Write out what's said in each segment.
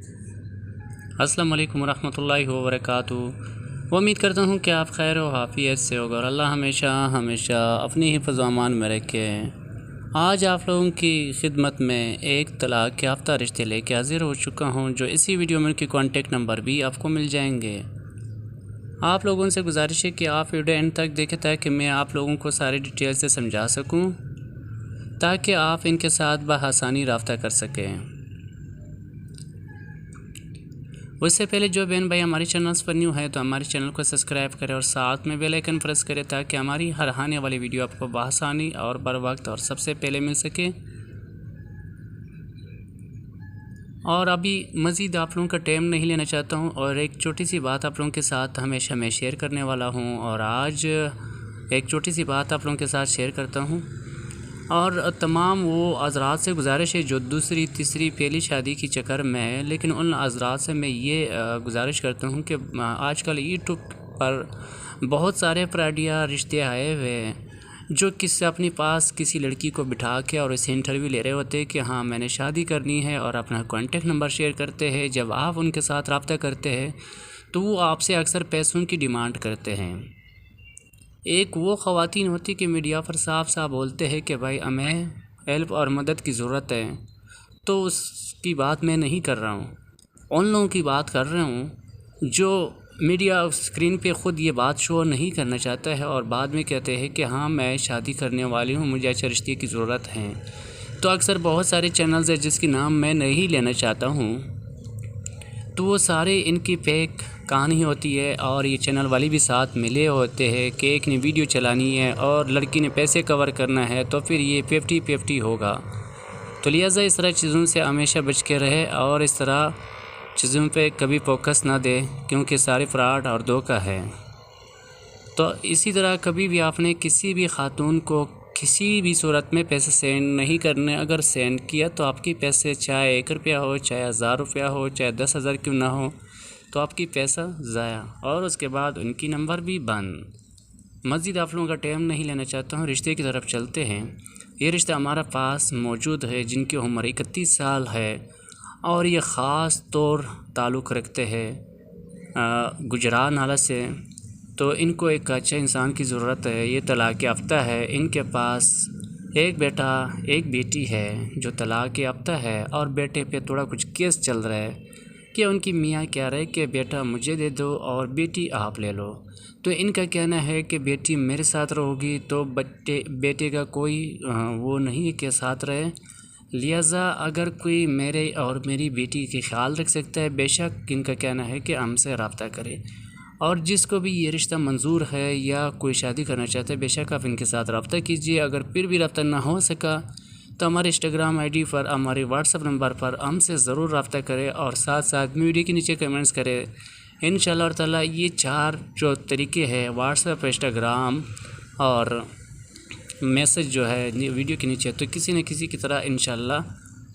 السلام علیکم ورحمۃ اللہ وبرکاتہ۔ امید کرتا ہوں کہ آپ خیر و عافیت سے ہوگا اور اللہ ہمیشہ اپنی حفظ و امان میں رکھے۔ آج آپ لوگوں کی خدمت میں ایک طلاق یافتہ رشتے لے کے حاضر ہو چکا ہوں، جو اسی ویڈیو میں ان کے کانٹیکٹ نمبر بھی آپ کو مل جائیں گے۔ آپ لوگوں سے گزارش ہے کہ آپ ویڈیو اینڈ تک دیکھیں تاکہ میں آپ لوگوں کو ساری ڈیٹیل سے سمجھا سکوں، تاکہ آپ ان کے ساتھ بآسانی رابطہ کر سکیں۔ اس سے پہلے جو بہن بھائی ہمارے چینلز پر نیو ہے تو ہمارے چینل کو سبسکرائب کریں اور ساتھ میں بیل آئیکن پریس کریں تاکہ ہماری ہر آنے والی ویڈیو آپ کو بآسانی اور بر وقت اور سب سے پہلے مل سکے۔ اور ابھی مزید آپ لوگوں کا ٹائم نہیں لینا چاہتا ہوں اور ایک چھوٹی سی بات آپ لوگوں کے ساتھ ہمیشہ میں شیئر کرنے والا ہوں، اور آج ایک چھوٹی سی بات آپ لوگوں کے ساتھ شیئر کرتا ہوں۔ اور تمام وہ حضرات سے گزارش ہے جو دوسری تیسری پہلی شادی کی چکر میں ہے، لیکن ان حضرات سے میں یہ گزارش کرتا ہوں کہ آج کل یوٹیوب پر بہت سارے فراڈیا رشتے آئے ہوئے ہیں جو اپنے پاس کسی لڑکی کو بٹھا کے اور اسے انٹرویو لے رہے ہوتے ہیں کہ ہاں میں نے شادی کرنی ہے، اور اپنا کانٹیکٹ نمبر شیئر کرتے ہیں۔ جب آپ ان کے ساتھ رابطہ کرتے ہیں تو وہ آپ سے اکثر پیسوں کی ڈیمانڈ کرتے ہیں۔ ایک وہ خواتین ہوتی کہ میڈیا پر صاف بولتے ہیں کہ بھائی ہمیں ہیلپ اور مدد کی ضرورت ہے، تو اس کی بات میں نہیں کر رہا ہوں، ان لوگوں کی بات کر رہا ہوں جو میڈیا اسکرین پہ خود یہ بات شو نہیں کرنا چاہتا ہے اور بعد میں کہتے ہیں کہ ہاں میں شادی کرنے والی ہوں، مجھے اچھے رشتے کی ضرورت ہے۔ تو اکثر بہت سارے چینلز ہیں جس کی نام میں نہیں لینا چاہتا ہوں، تو وہ سارے ان کی فیک کہانی ہوتی ہے، اور یہ چینل والے بھی ساتھ ملے ہوتے ہیں کہ ایک نے ویڈیو چلانی ہے اور لڑکی نے پیسے کور کرنا ہے تو پھر یہ 50-50 ہوگا۔ تو لہٰذا اس طرح چیزوں سے ہمیشہ بچ کے رہے اور اس طرح چیزوں پہ کبھی فوکس نہ دے، کیونکہ سارے فراڈ اور دھوکہ ہے۔ تو اسی طرح کبھی بھی آپ نے کسی بھی خاتون کو کسی بھی صورت میں پیسے سینڈ نہیں کرنے، اگر سینڈ کیا تو آپ کی پیسے چاہے 1 روپیہ ہو، چاہے 1000 روپیہ ہو، چاہے 10,000 کیوں نہ ہو، تو آپ کی پیسہ ضائع، اور اس کے بعد ان کی نمبر بھی بند۔ مزید آپ لوگوں کا ٹائم نہیں لینا چاہتا ہوں، رشتے کی طرف چلتے ہیں۔ یہ رشتہ ہمارا پاس موجود ہے جن کی عمر 31 سال ہے، اور یہ خاص طور تعلق رکھتے ہیں گجرات نالہ سے۔ تو ان کو ایک اچھے انسان کی ضرورت ہے۔ یہ طلاق یافتہ ہے، ان کے پاس ایک بیٹا ایک بیٹی ہے جو طلاق یافتہ ہے، اور بیٹے پہ تھوڑا کچھ کیس چل رہا ہے کہ ان کی میاں کہہ رہے کہ بیٹا مجھے دے دو اور بیٹی آپ لے لو۔ تو ان کا کہنا ہے کہ بیٹی میرے ساتھ رہوگی تو بیٹے کا کوئی وہ نہیں ہے کہ ساتھ رہے، لہٰذا اگر کوئی میرے اور میری بیٹی کی خیال رکھ سکتا ہے بے شک ان کا کہنا ہے کہ ہم سے رابطہ کرے، اور جس کو بھی یہ رشتہ منظور ہے یا کوئی شادی کرنا چاہتا ہے بے شک آپ ان کے ساتھ رابطہ کیجیے۔ اگر پھر بھی رابطہ نہ ہو سکا تو ہمارے انسٹاگرام آئی ڈی پر، ہمارے واٹس ایپ نمبر پر ہم سے ضرور رابطہ کرے، اور ساتھ ویڈیو کے نیچے کمنٹس کرے۔ انشاءاللہ اور تعالیٰ یہ 4 جو طریقے ہیں واٹس ایپ، انسٹاگرام اور میسج جو ہے ویڈیو کے نیچے، تو کسی نہ کسی کی طرح انشاءاللہ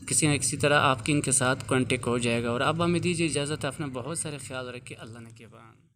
کسی نہ کسی طرح آپ کی ان کے ساتھ کانٹیکٹ ہو جائے گا۔ اور اب ہمیں دیجیے اجازت، اپنا بہت سارے خیال رکھیں، اللہ نے کے بعد۔